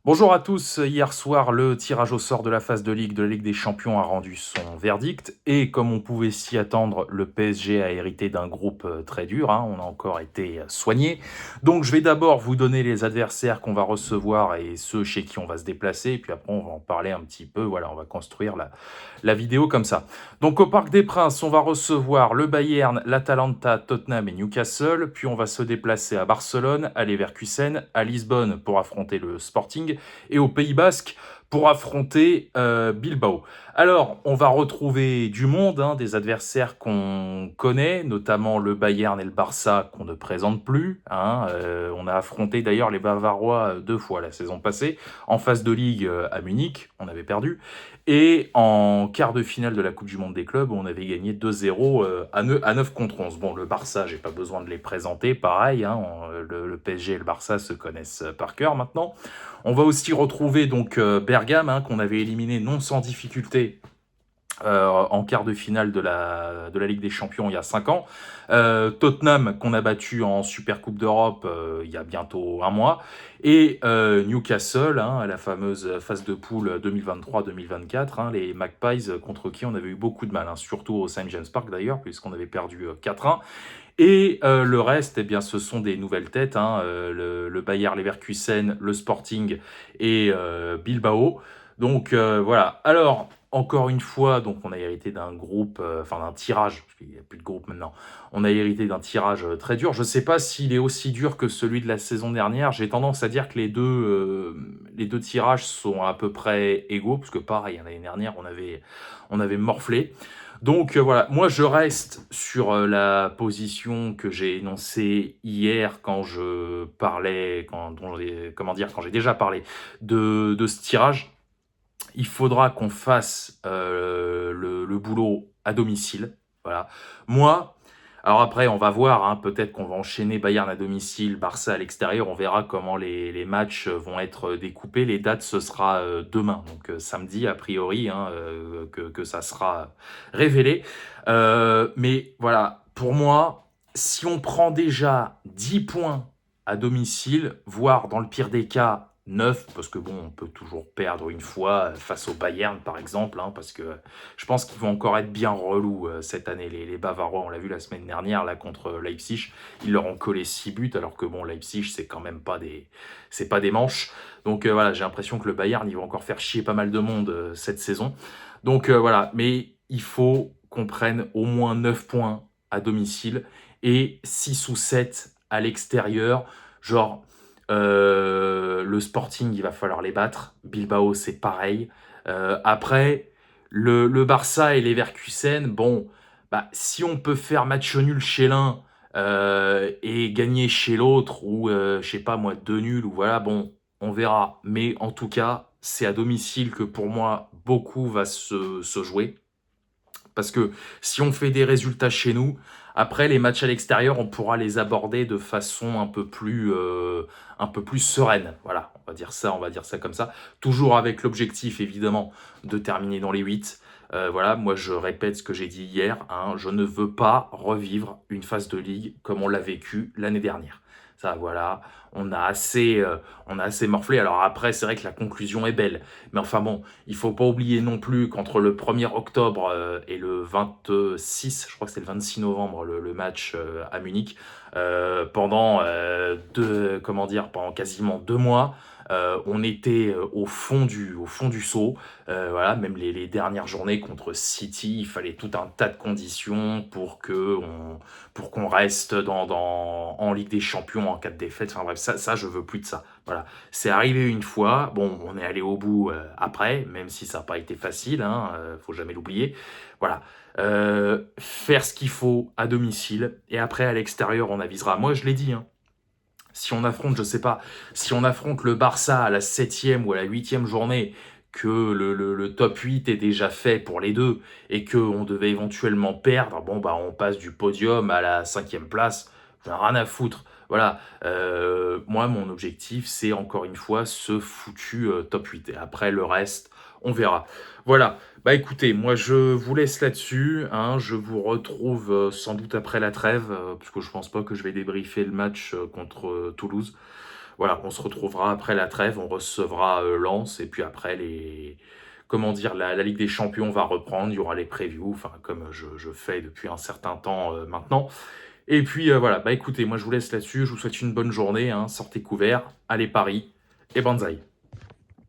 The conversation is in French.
Bonjour à tous. Hier soir, le tirage au sort de la phase de Ligue de la Ligue des Champions a rendu son verdict. Et comme on pouvait s'y attendre, le PSG a hérité d'un groupe très dur, hein. On a encore été soigné. Donc je vais d'abord vous donner les adversaires qu'on va recevoir et ceux chez qui on va se déplacer. Et puis après, on va en parler un petit peu. Voilà, on va construire la vidéo comme ça. Donc au Parc des Princes, on va recevoir le Bayern, l'Atalanta, Tottenham et Newcastle. Puis on va se déplacer à Barcelone, à Leverkusen, à Lisbonne pour affronter le Sporting et au Pays Basque pour affronter Bilbao. Alors, on va retrouver du monde, hein, des adversaires qu'on connaît, notamment le Bayern et le Barça qu'on ne présente plus, hein. On a affronté d'ailleurs les Bavarois 2 fois la saison passée, en phase de Ligue à Munich, on avait perdu, et en quart de finale de la Coupe du Monde des clubs, on avait gagné 2-0 à 9 contre 11. Bon, le Barça, j'ai pas besoin de les présenter, pareil, hein, le PSG et le Barça se connaissent par cœur maintenant. On va aussi retrouver donc Bergame, hein, qu'on avait éliminé non sans difficulté en quart de finale de la Ligue des Champions il y a 5 ans. Tottenham qu'on a battu en Super Coupe d'Europe il y a bientôt un mois. Et Newcastle, hein, la fameuse phase de poule 2023-2024, hein, les Magpies contre qui on avait eu beaucoup de mal, hein, surtout au St. James Park d'ailleurs, puisqu'on avait perdu 4-1. Et le reste, eh bien, ce sont des nouvelles têtes, hein, le Bayer Leverkusen, le Sporting et Bilbao. Donc voilà. Alors, encore une fois, donc on a hérité d'un groupe, enfin d'un tirage, parce qu'il n'y a plus de groupe maintenant. On a hérité d'un tirage très dur. Je ne sais pas s'il est aussi dur que celui de la saison dernière. J'ai tendance à dire que les deux tirages sont à peu près égaux, parce que pareil, hein, l'année dernière, on avait morflé. Donc voilà, moi je reste sur la position que j'ai énoncée hier quand je parlais, comment dire, quand j'ai déjà parlé de ce tirage. Il faudra qu'on fasse le boulot à domicile. Voilà. Moi, alors après, on va voir, hein, peut-être qu'on va enchaîner Bayern à domicile, Barça à l'extérieur. On verra comment les matchs vont être découpés. Les dates, ce sera demain, donc samedi, a priori, hein, que ça sera révélé. Mais voilà, pour moi, si on prend déjà 10 points à domicile, voire dans le pire des cas, 9, parce que bon, on peut toujours perdre une fois face au Bayern, par exemple, hein, parce que je pense qu'ils vont encore être bien relous cette année. Les Bavarois, on l'a vu la semaine dernière, là, contre Leipzig, ils leur ont collé 6 buts, alors que bon, Leipzig, c'est quand même pas des manches. Donc voilà, j'ai l'impression que le Bayern, ils vont encore faire chier pas mal de monde cette saison. Donc voilà, mais il faut qu'on prenne au moins 9 points à domicile et 6 ou 7 à l'extérieur. Genre, le Sporting, il va falloir les battre. Bilbao, c'est pareil. Après, le Barça et les Leverkusen, bon, bah, si on peut faire match nul chez l'un et gagner chez l'autre, ou je sais pas moi, deux nuls, ou voilà, bon, on verra. Mais en tout cas, c'est à domicile que pour moi, beaucoup va se jouer. Parce que si on fait des résultats chez nous, après les matchs à l'extérieur, on pourra les aborder de façon un peu plus sereine. Voilà, on va dire ça comme ça. Toujours avec l'objectif, évidemment, de terminer dans les 8. Voilà, moi je répète ce que j'ai dit hier, hein, je ne veux pas revivre une phase de ligue comme on l'a vécu l'année dernière. Ça, voilà, on a assez morflé. Alors après, c'est vrai que la conclusion est belle. Mais enfin bon, il faut pas oublier non plus qu'entre le 1er octobre et le 26, je crois que c'est le 26 novembre, le match à Munich, pendant quasiment 2 mois, on était au fond du seau. Voilà, même les dernières journées contre City, il fallait tout un tas de conditions pour qu'on reste en Ligue des Champions en cas de défaite. Enfin bref, ça je veux plus de ça. Voilà. C'est arrivé une fois, bon, on est allé au bout après, même si ça n'a pas été facile, hein, faut jamais l'oublier. Voilà. Faire ce qu'il faut à domicile, et après à l'extérieur, on avisera. Moi, je l'ai dit, hein, si on affronte, je sais pas, si on affronte le Barça à la 7e ou à la 8e journée, que le top 8 est déjà fait pour les deux, et qu'on devait éventuellement perdre, bon, bah, on passe du podium à la 5e place, j'en ai rien à foutre. Voilà, moi, mon objectif, c'est encore une fois ce foutu top 8. Et après, le reste, on verra. Voilà, bah écoutez, moi je vous laisse là-dessus, hein. Je vous retrouve sans doute après la trêve, parce que je pense pas que je vais débriefer le match contre Toulouse. voilà, on se retrouvera après la trêve, on recevra Lens, et puis après, comment dire, la Ligue des Champions va reprendre, il y aura les previews, enfin, comme je fais depuis un certain temps maintenant. Et puis voilà, bah écoutez, moi je vous laisse là-dessus, je vous souhaite une bonne journée, hein, sortez couverts, allez Paris, et banzai.